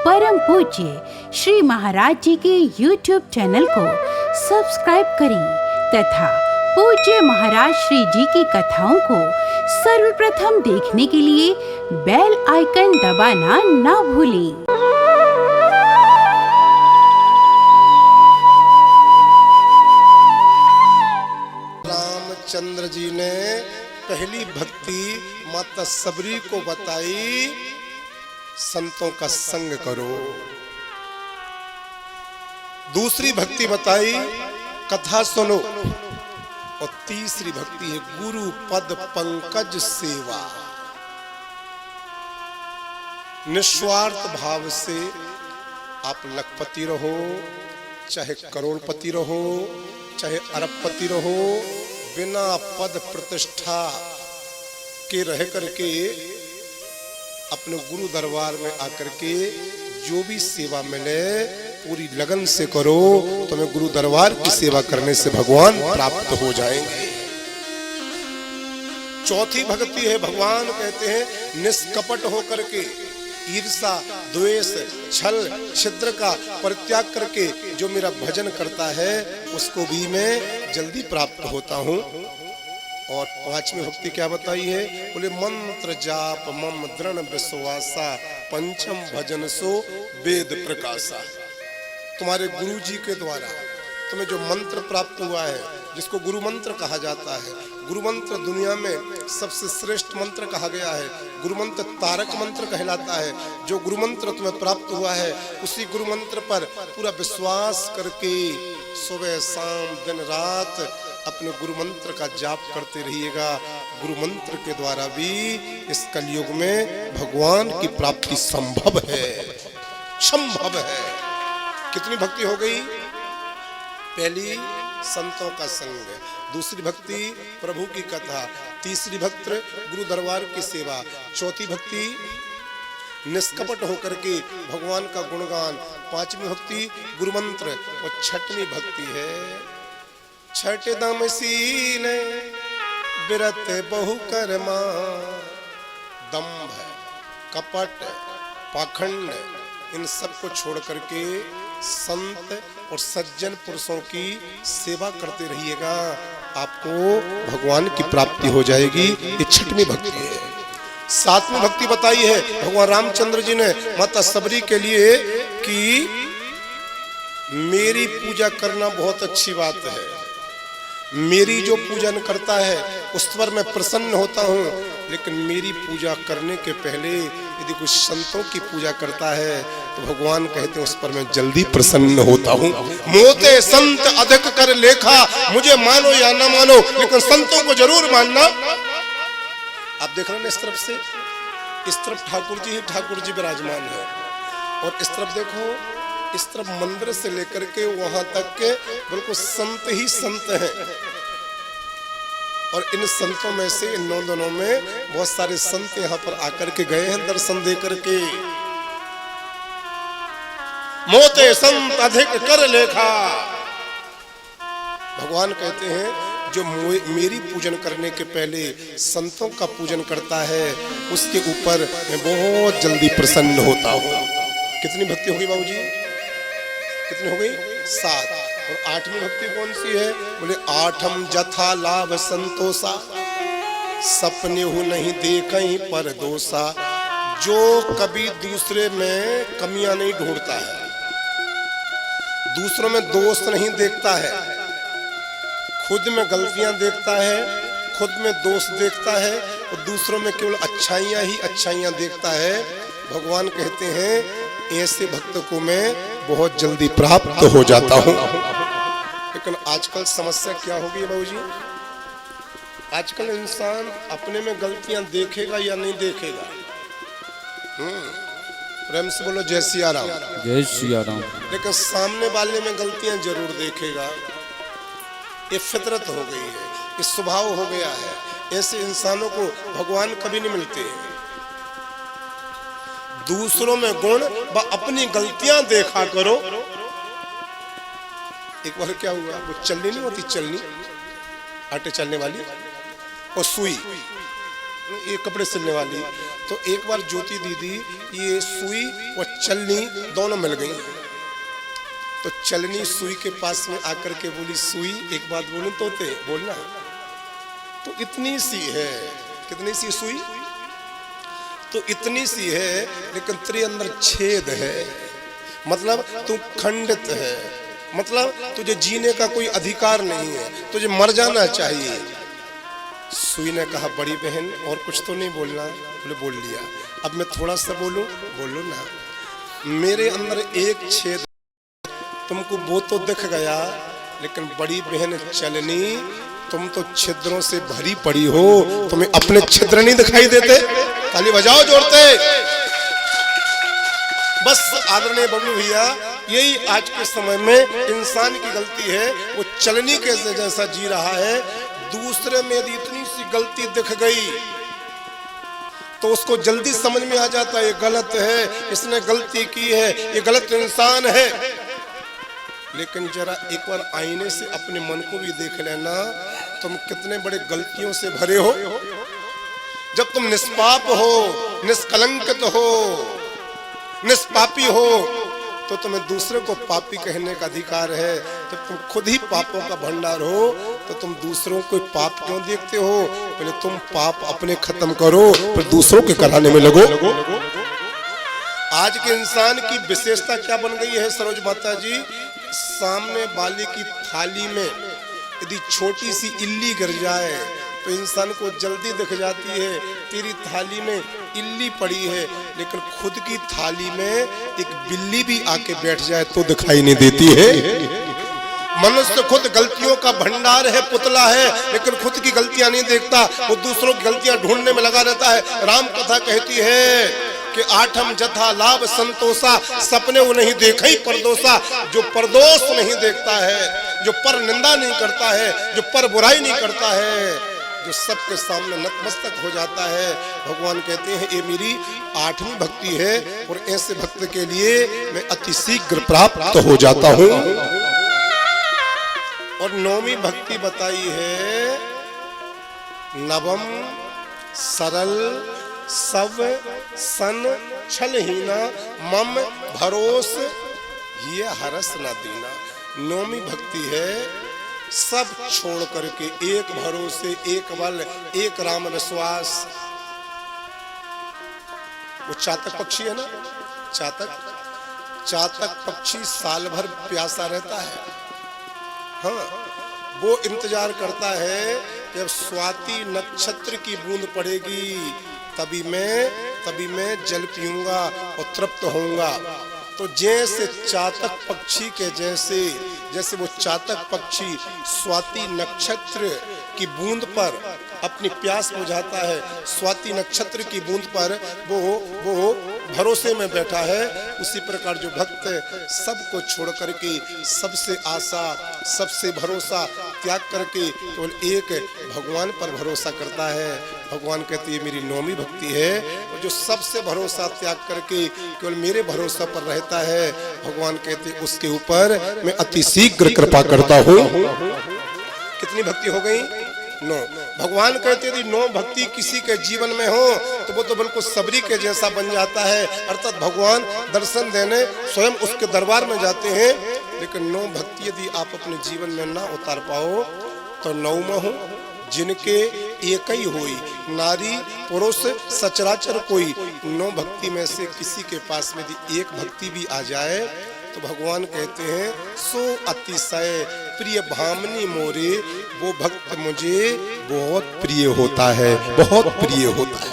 परम पूज्य श्री महाराज जी के YouTube चैनल को सब्सक्राइब करें तथा पूज्य महाराज श्री जी की कथाओं को सर्वप्रथम देखने के लिए बेल आइकन दबाना ना भूलें। रामचंद्र जी ने पहली भक्ति माता सबरी को बताई, संतों का संग करो। दूसरी भक्ति बताई, कथा सुनो। और तीसरी भक्ति है गुरु पद पंकज सेवा। निस्वार्थ भाव से आप लखपति रहो, चाहे करोड़पति रहो, चाहे अरबपति रहो, बिना पद प्रतिष्ठा के रह करके अपने गुरु दरबार में आकर के जो भी सेवा मिले पूरी लगन से करो, तुम्हें गुरु दरबार की सेवा करने से भगवान प्राप्त हो जाएंगे। चौथी भक्ति है, भगवान कहते हैं निष्कपट होकर के ईर्षा, द्वेष, छल, छिद्र का परित्याग करके जो मेरा भजन करता है उसको भी मैं जल्दी प्राप्त होता हूँ। और पांचवी भक्ति क्या बताई है? बोले मंत्र जाप मम दृढ़ विश्वासा, पंचम भजन सो वेद प्रकाशा। तुम्हारे गुरु जी के द्वारा तुम्हें जो मंत्र प्राप्त हुआ है, जिसको गुरु मंत्र कहा जाता है, गुरु मंत्र दुनिया में सबसे श्रेष्ठ मंत्र कहा गया है। गुरु मंत्र तारक मंत्र कहलाता है। जो गुरु मंत्र तुम्हें प्राप्त हुआ है उसी गुरु मंत्र पर पूरा विश्वास करके सुबह शाम दिन रात अपने गुरु मंत्र का जाप करते रहिएगा। गुरु मंत्र के द्वारा भी इस कलयुग में भगवान की प्राप्ति संभव है, संभव है। कितनी भक्ति हो गई? पहली संतों का संग, दूसरी भक्ति प्रभु की कथा, तीसरी भक्ति गुरु दरबार की सेवा, चौथी भक्ति निष्कपट होकर के भगवान का गुणगान, पांचवी भक्ति गुरु मंत्र, और छठवीं भक्ति है छठ दम सील बिरत बहु कर्मा। दंभ, कपट, पाखंड, इन सब को छोड़ करके संत और सज्जन पुरुषों की सेवा करते रहिएगा, आपको भगवान की प्राप्ति हो जाएगी। ये छठवीं भक्ति है। सातवीं भक्ति बताई है भगवान रामचंद्र जी ने माता सबरी के लिए कि मेरी पूजा करना बहुत अच्छी बात है, मेरी जो पूजन करता है उस पर मैं प्रसन्न होता हूँ, लेकिन मेरी पूजा करने के पहले यदि कुछ संतों की पूजा करता है तो भगवान कहते हैं उस पर मैं जल्दी प्रसन्न होता हूँ। मोते संत अधिक कर लेखा, मुझे मानो या ना मानो लेकिन संतों को जरूर मानना। आप देख रहे हैं इस तरफ से, इस तरफ ठाकुर जी ही ठाकुर जी विराजमान है, और इस तरफ देखो, इस तरफ मंदिर से लेकर के वहां तक के बिल्कुल संत ही संत हैं। और इन संतों में से इन 9 दिनों में बहुत सारे संत यहाँ पर आकर के गए हैं दर्शन दे करके। मोते संत अधिक कर लेखा, भगवान कहते हैं जो मेरी पूजन करने के पहले संतों का पूजन करता है उसके ऊपर मैं बहुत जल्दी प्रसन्न होता हूँ। कितनी भक्ति होगी बाबूजी? कितनी हो गई? 7। और 8वीं भक्ति कौन सी है? बोले आठम जथा लाभ संतोषा, सपने हूँ नहीं देखई पर दोषा। जो कभी दूसरे में कमियां नहीं ढूंढता है, दूसरों में दोष नहीं देखता है, खुद में गलतियां देखता है, खुद में दोष देखता है, और दूसरों में केवल अच्छाइयां ही अच्छाइयां देखता है, भगवान कहते हैं ऐसे भक्त को मैं बहुत जल्दी प्राप्त हो जाता हूँ। लेकिन आजकल समस्या क्या होगी बाबूजी? आजकल इंसान अपने में गलतियां देखेगा या नहीं देखेगा? प्रेम से बोलो जय सिया राम। जय सिया राम। लेकिन सामने वाले में गलतियां जरूर देखेगा। ये फितरत हो गई है, ये स्वभाव हो गया है। ऐसे इंसानों को भगवान कभी नहीं मिलते। दूसरों में गुण व अपनी गलतियां देखा करो। एक बार क्या हुआ, वो चलनी नहीं होती, चलनी आटे चलने वाली, और सुई ये कपड़े सिलने वाली। तो एक बार ज्योति दीदी ये सुई और चलनी दोनों मिल गई। तो चलनी सुई के पास में आकर के बोली, सुई एक बात बोलूं तोते, बोलना। तो इतनी सी है, कितनी सी सुई? तो इतनी सी है, लेकिन तेरे अंदर छेद है, मतलब तू खंडित है, मतलब तुझे जीने का कोई अधिकार नहीं है, तुझे मर जाना चाहिए। सुई ने कहा, बड़ी बहन और कुछ तो नहीं बोलना? बोले बोल लिया। अब मैं थोड़ा सा बोलूं? बोलो ना। मेरे अंदर एक छेद, तुमको वो तो दिख गया, लेकिन बड़ी बहन चलनी तुम तो छिद्रों से भरी पड़ी हो, तुम्हें अपने छिद्र नहीं दिखाई देते? ताली बजाओ जोरते। बस आदरणीय बबलू भैया, यही आज के समय में इंसान की गलती है। वो चलनी के जैसा जी रहा है, दूसरे में यदि इतनी सी गलती दिख गई तो उसको जल्दी समझ में आ जाता है ये गलत है, इसने गलती की है, ये गलत इंसान है। लेकिन जरा एक बार आईने से अपने मन को भी देख लेना, तुम कितने बड़े गलतियों से भरे हो। जब तुम निष्पाप हो, निष्कलंकित हो, निष्पापी हो, तो तुम्हें दूसरे को पापी कहने का अधिकार है। जब तुम खुद ही पापों का भंडार हो, तो तुम दूसरों को पाप क्यों देखते हो? पहले तुम पाप अपने खत्म करो, फिर दूसरों के कराने में लगो। आज के इंसान की विशेषता क्या बन गई है सरोज माता जी? सामने वाले की थाली में यदि छोटी सी इल्ली गिर जाए तो इंसान को जल्दी दिख जाती है, तेरी थाली में इल्ली पड़ी है, लेकिन खुद की थाली में एक बिल्ली भी आके बैठ जाए तो दिखाई नहीं देती है। मनुष्य खुद गलतियों का भंडार है, पुतला है, लेकिन खुद की गलतियां नहीं देखता, वो दूसरों की गलतियां ढूंढने में लगा रहता है। राम कथा कहती है कि आठम जथा लाभ संतोषा, सपने वो नहीं देखा ही परदोषा। जो परदोष नहीं देखता है, जो पर निंदा नहीं करता है, जो पर बुराई नहीं करता है, जो सबके सामने नतमस्तक हो जाता है, भगवान कहते हैं ये मेरी 8वीं भक्ति है, और ऐसे भक्त के लिए मैं अति शीघ्र प्राप्त हो जाता हूँ। और 9वीं भक्ति बताई है, नवम सरल सब सन छलहीना मम भरोस ये हरस न दीना। 9वीं भक्ति है, सब छोड़ करके एक भरोसे, एक बल, एक राम विश्वास। वो चातक पक्षी है ना, चातक पक्षी साल भर प्यासा रहता है। हाँ, वो इंतजार करता है जब स्वाति नक्षत्र की बूंद पड़ेगी, तभी मैं जल पीऊंगा और तृप्त होऊंगा। तो जैसे चातक पक्षी के जैसे वो चातक पक्षी स्वाति नक्षत्र की बूंद पर अपनी प्यास बुझाता है, स्वाति नक्षत्र की बूंद पर वो भरोसे में बैठा है, उसी प्रकार जो भक्त सबको छोड़ करके, सबसे आशा, सबसे भरोसा त्याग करके केवल एक भगवान पर भरोसा करता है। भगवान कहते हैं मेरी 9वीं भक्ति है, और जो सबसे भरोसा त्याग करके केवल मेरे भरोसा पर रहता है, भगवान कहते हैं उसके ऊपर मैं अति शीघ्र कृपा करता हूँ। कितनी भक्ति हो गई? 9। भगवान कहते यदि 9 भक्ति किसी के जीवन में हो तो वो तो बिल्कुल सबरी के जैसा बन जाता है, अर्थात भगवान दर्शन देने स्वयं उसके दरबार में जाते हैं। लेकिन 9 भक्ति यदि आप अपने जीवन में ना उतार पाओ तो 9वां हो, जिनके एक ही होई नारी पुरुष सचराचर कोई। 9 भक्ति में से किसी के पास में यदि एक भक्ति भी आ जाए तो भगवान कहते हैं सो अतिशय प्रिय भामनी मोरे, वो भक्त मुझे बहुत प्रिय होता है, बहुत प्रिय होता है।